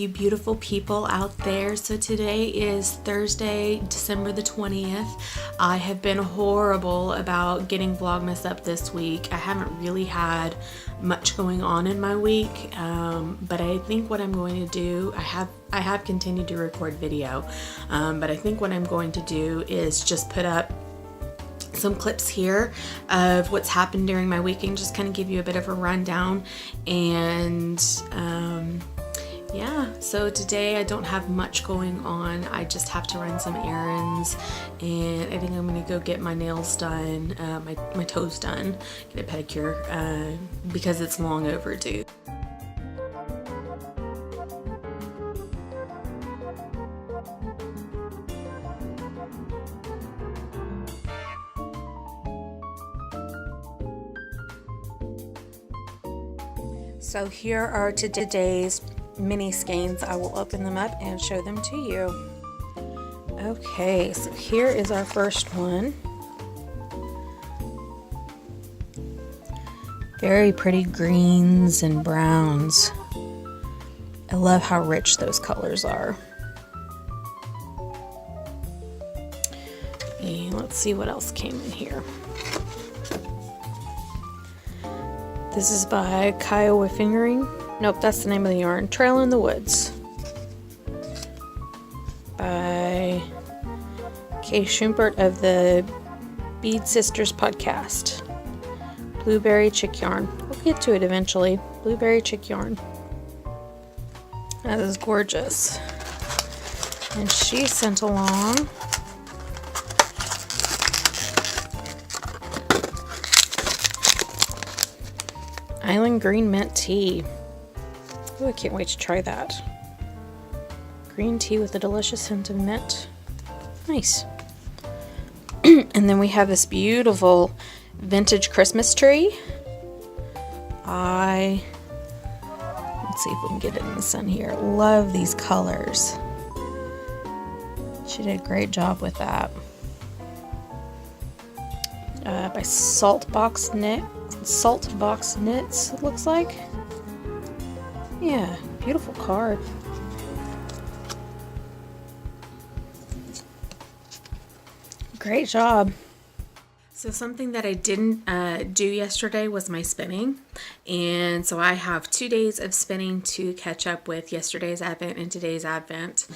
you beautiful people out there. So today is Thursday, December the 20th. I have been horrible about getting Vlogmas up this week. I haven't really had much going on in my week, but I think what I'm going to do, I have continued to record video, but I think what I'm going to do is just put up some clips here of what's happened during my week and just kind of give you a bit of a rundown. And yeah, so today I don't have much going on. I just have to run some errands, and I think I'm gonna go get my nails done, my toes done, get a pedicure, because it's long overdue. So here are today's mini skeins. I will open them up and show them to you. Okay, so here is our first one. Very pretty greens and browns. I love how rich those colors are. And let's see what else came in here. This is by Kiowa Fingering. Nope, that's the name of the yarn. Trail in the Woods. By Kay Schumpert of the Bead Sisters podcast. Blueberry Chick Yarn. We'll get to it eventually. Blueberry Chick Yarn. That is gorgeous. And she sent along Island Green Mint Tea. Oh, I can't wait to try that. Green tea with a delicious hint of mint. Nice. And then we have this beautiful vintage Christmas tree. Let's see if we can get it in the sun here. Love these colors. She did a great job with that. By Salt Box Knits, it looks like. Yeah, beautiful card. Great job. So something that I didn't do yesterday was my spinning, and so I have 2 days of spinning to catch up with yesterday's advent and today's advent,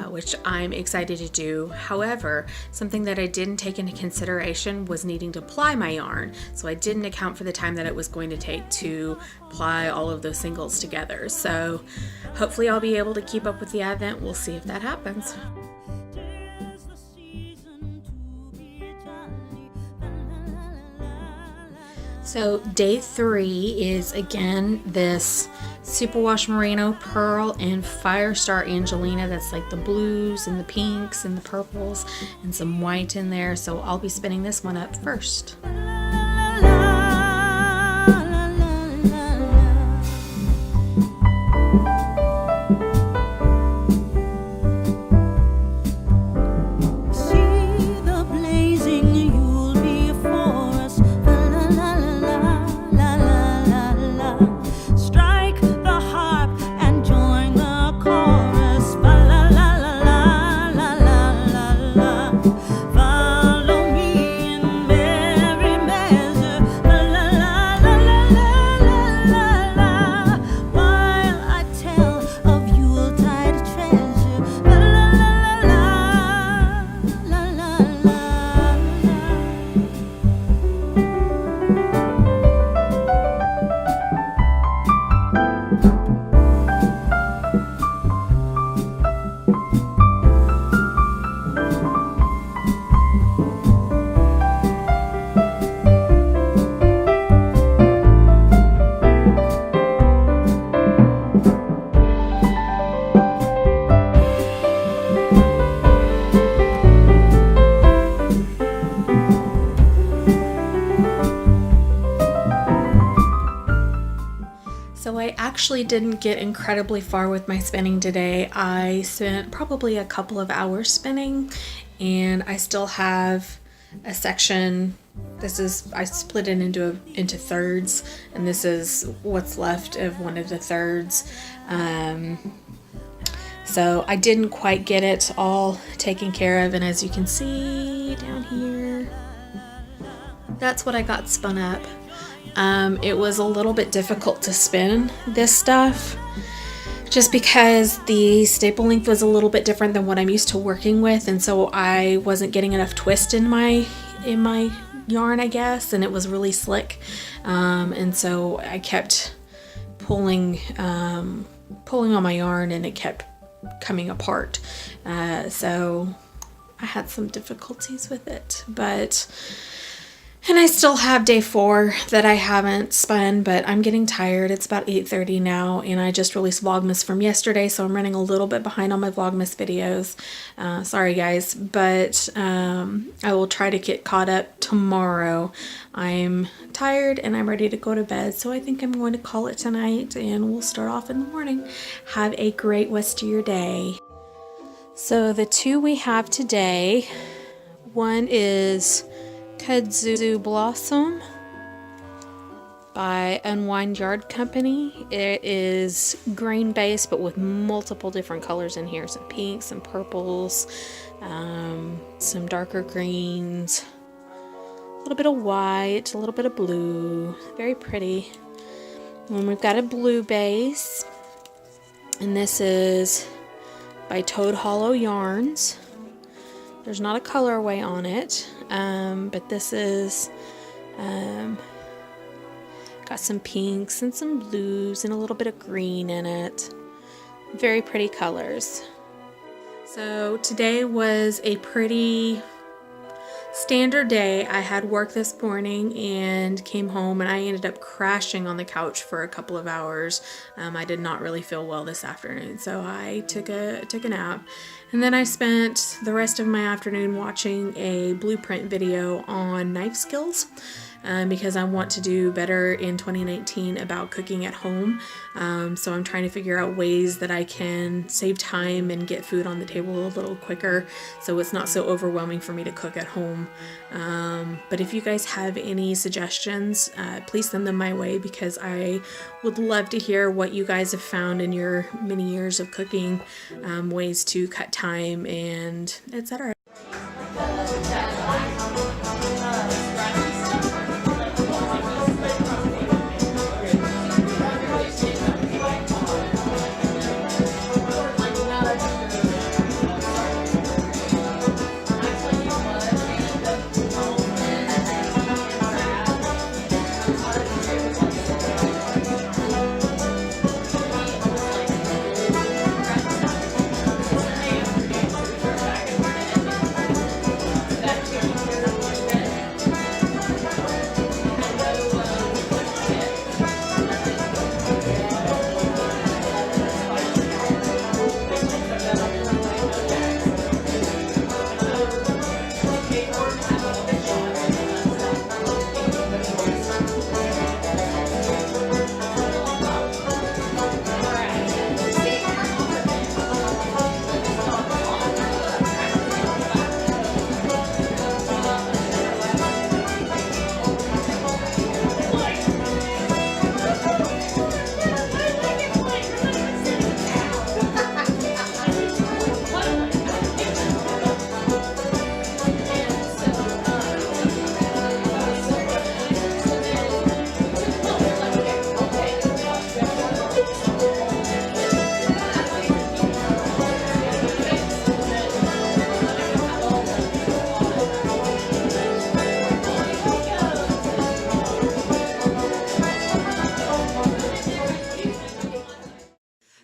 which I'm excited to do. However, something that I didn't take into consideration was needing to ply my yarn, so I didn't account for the time that it was going to take to ply all of those singles together. So hopefully I'll be able to keep up with the advent. We'll see if that happens. So day 3 is again this Superwash Merino Pearl and Firestar Angelina. That's like the blues and the pinks and the purples and some white in there. So I'll be spinning this one up first. actually didn't get incredibly far with my spinning today. I spent probably a couple of hours spinning, and I still have a section. I split it into thirds, and this is what's left of one of the thirds. So I didn't quite get it all taken care of, and as you can see down here, that's what I got spun up. It was a little bit difficult to spin this stuff just because the staple length was a little bit different than what I'm used to working with, and so I wasn't getting enough twist in my yarn, I guess, and it was really slick, and so I kept pulling on my yarn and it kept coming apart, so I had some difficulties with it, and I still have day 4 that I haven't spun, but I'm getting tired. It's about 8:30 now, and I just released Vlogmas from yesterday, so I'm running a little bit behind on my Vlogmas videos. Sorry guys, but I will try to get caught up tomorrow. I'm tired and I'm ready to go to bed, so I think I'm going to call it tonight, and we'll start off in the morning. Have a great rest of your day. So the 2 we have today, one is Kudzu Blossom by Unwind Yarn Company. It is grain based but with multiple different colors in here. Some pinks, some purples, some darker greens, a little bit of white, a little bit of blue. Very pretty. And we've got a blue base, and this is by Toad Hollow Yarns. There's not a colorway on it, but this is got some pinks and some blues and a little bit of green in it. Very pretty colors. So today was a pretty standard day. I had work this morning and came home, and I ended up crashing on the couch for a couple of hours. I did not really feel well this afternoon, so I took a nap. And then I spent the rest of my afternoon watching a blueprint video on knife skills, because I want to do better in 2019 about cooking at home. So I'm trying to figure out ways that I can save time and get food on the table a little quicker, so it's not so overwhelming for me to cook at home. But if you guys have any suggestions, please send them my way, because I would love to hear what you guys have found in your many years of cooking, ways to cut time and etc.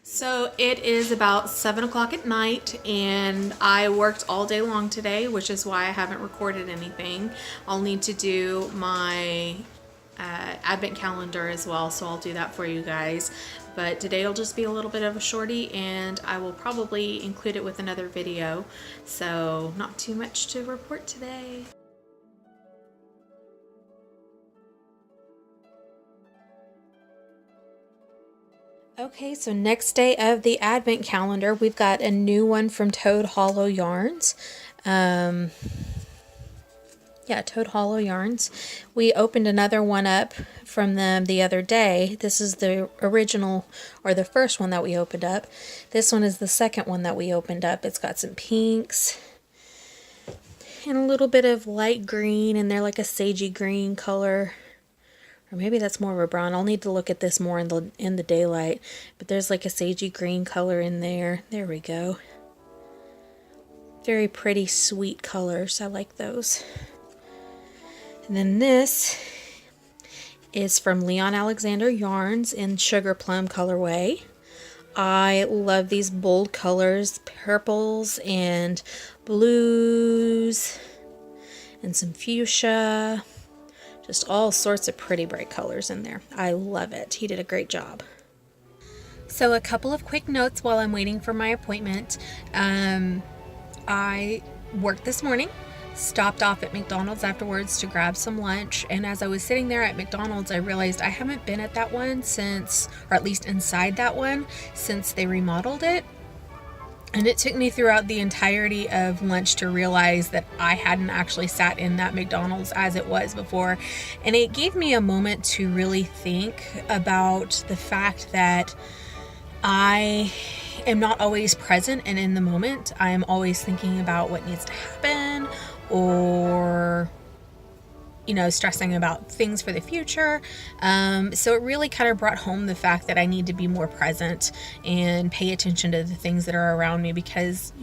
So it is about 7 o'clock at night, and I worked all day long today, which is why I haven't recorded anything. I'll need to do my advent calendar as well, so I'll do that for you guys. But today will just be a little bit of a shorty, and I will probably include it with another video. So not too much to report today. Okay, so next day of the advent calendar, we've got a new one from Toad Hollow Yarns. Yeah, Toad Hollow Yarns. We opened another one up from them the other day. This is the original, or the first one that we opened up. This one is the second one that we opened up. It's got some pinks and a little bit of light green, and they're like a sagey green color. Or maybe that's more of a brown. I'll need to look at this more in the daylight. But there's like a sagey green color in there. There we go. Very pretty, sweet colors. I like those. And then this is from Leon Alexander Yarns in Sugar Plum colorway. I love these bold colors, purples and blues and some fuchsia. Just all sorts of pretty bright colors in there. I love it. He did a great job. So a couple of quick notes while I'm waiting for my appointment. I worked this morning. Stopped off at McDonald's afterwards to grab some lunch, and as I was sitting there at McDonald's, I realized I haven't been at that one since, or at least inside that one, since they remodeled it. And it took me throughout the entirety of lunch to realize that I hadn't actually sat in that McDonald's as it was before. And it gave me a moment to really think about the fact that I am not always present and in the moment. I am always thinking about what needs to happen, or stressing about things for the future. So it really kind of brought home the fact that I need to be more present and pay attention to the things that are around me, because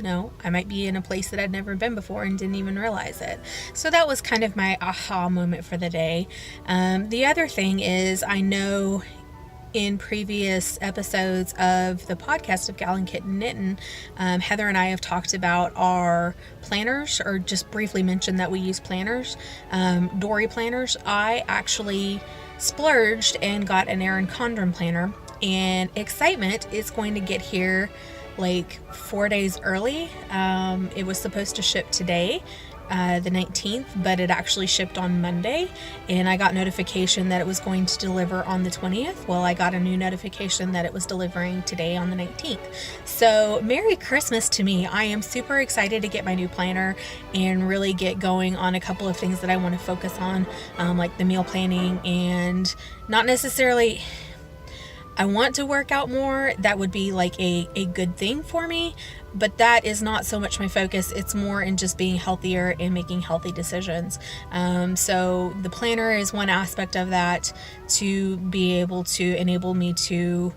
I might be in a place that I'd never been before and didn't even realize it. So that was kind of my aha moment for the day. The other thing is, I know in previous episodes of the podcast of Gal and Kitten Knittin, Heather and I have talked about our planners, or just briefly mentioned that we use planners, dory planners. I actually splurged and got an Erin Condren planner, and excitement is going to get here like 4 days early. It was supposed to ship today, the 19th, but it actually shipped on Monday, and I got notification that it was going to deliver on the 20th. Well, I got a new notification that it was delivering today on the 19th. So Merry Christmas to me. I am super excited to get my new planner and really get going on a couple of things that I want to focus on, like the meal planning, and not necessarily I want to work out more. That would be like a good thing for me, but that is not so much my focus. It's more in just being healthier and making healthy decisions. So the planner is one aspect of that, to be able to enable me to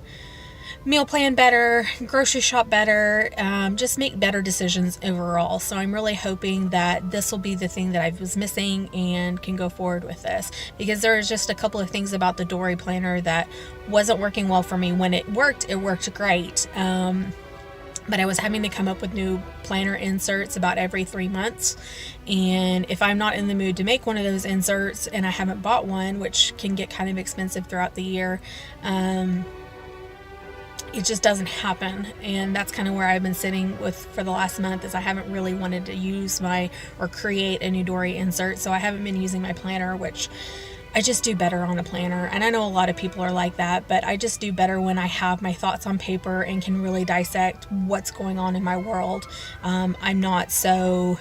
meal plan better, grocery shop better, just make better decisions overall. So I'm really hoping that this will be the thing that I was missing and can go forward with this, because there's just a couple of things about the dory planner that wasn't working well for me. When it worked great. But I was having to come up with new planner inserts about every 3 months. And if I'm not in the mood to make one of those inserts and I haven't bought one, which can get kind of expensive throughout the year, it just doesn't happen. And that's kind of where I've been sitting with for the last month, is I haven't really wanted to use or create a new dory insert. So I haven't been using my planner, which I just do better on a planner. And I know a lot of people are like that, but I just do better when I have my thoughts on paper and can really dissect what's going on in my world. I'm not so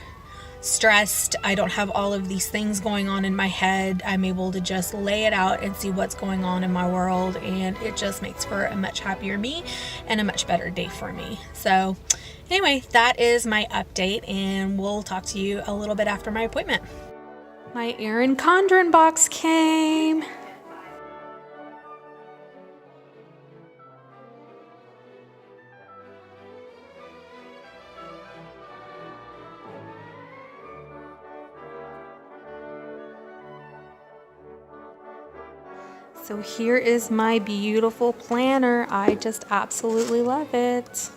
stressed. I don't have all of these things going on in my head. I'm able to just lay it out and see what's going on in my world, and it just makes for a much happier me and a much better day for me. So anyway, that is my update, and we'll talk to you a little bit after my appointment. My Erin Condren box came. So here is my beautiful planner. I just absolutely love it.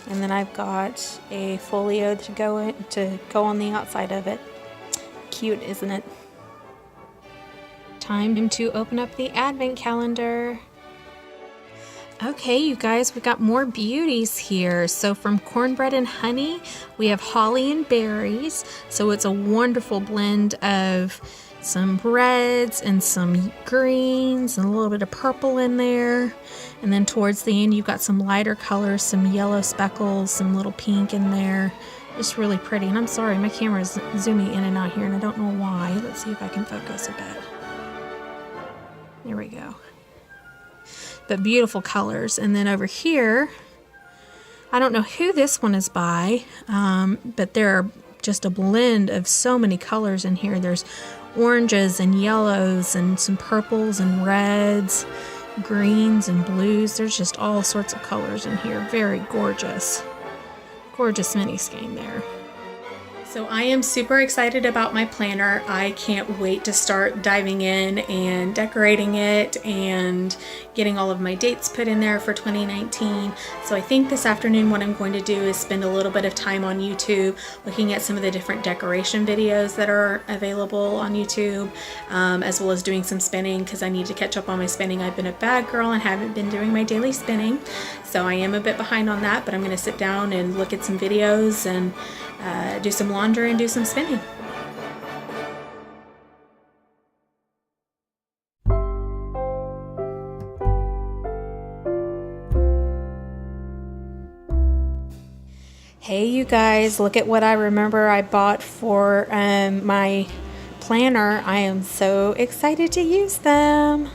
And then I've got a folio to go on the outside of it. Cute, isn't it? Time to open up the advent calendar. Okay, you guys, we got more beauties here. So from Cornbread and Honey, we have Holly and Berries. So it's a wonderful blend of some reds and some greens and a little bit of purple in there. And then towards the end, you've got some lighter colors, some yellow speckles, some little pink in there. Just really pretty. And I'm sorry, my camera is zooming in and out here and I don't know why. Let's see if I can focus a bit. There we go. But beautiful colors. And then over here, I don't know who this one is by, but there are just a blend of so many colors in here. There's oranges and yellows and some purples and reds, greens and blues. There's just all sorts of colors in here. Very gorgeous. Gorgeous mini skein there. So I am super excited about my planner. I can't wait to start diving in and decorating it and getting all of my dates put in there for 2019. So I think this afternoon what I'm going to do is spend a little bit of time on YouTube looking at some of the different decoration videos that are available on YouTube, as well as doing some spinning because I need to catch up on my spinning. I've been a bad girl and haven't been doing my daily spinning. So I am a bit behind on that, but I'm going to sit down and look at some videos and do some laundry and do some spinning. Hey you guys, look at what I remember I bought for my planner. I am so excited to use them.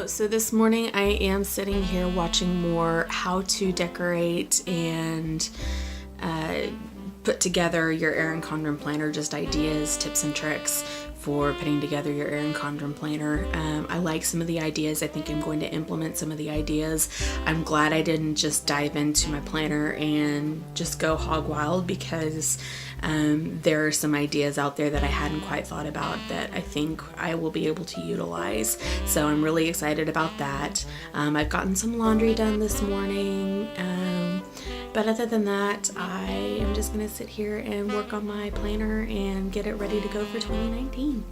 So this morning I am sitting here watching more how to decorate and put together your Erin Condren planner, just ideas, tips and tricks for putting together your Erin Condren planner. I like some of the ideas. I think I'm going to implement some of the ideas. I'm glad I didn't just dive into my planner and just go hog wild because there are some ideas out there that I hadn't quite thought about that I think I will be able to utilize. So I'm really excited about that. I've gotten some laundry done this morning. But other than that, I am just going to sit here and work on my planner and get it ready to go for 2019.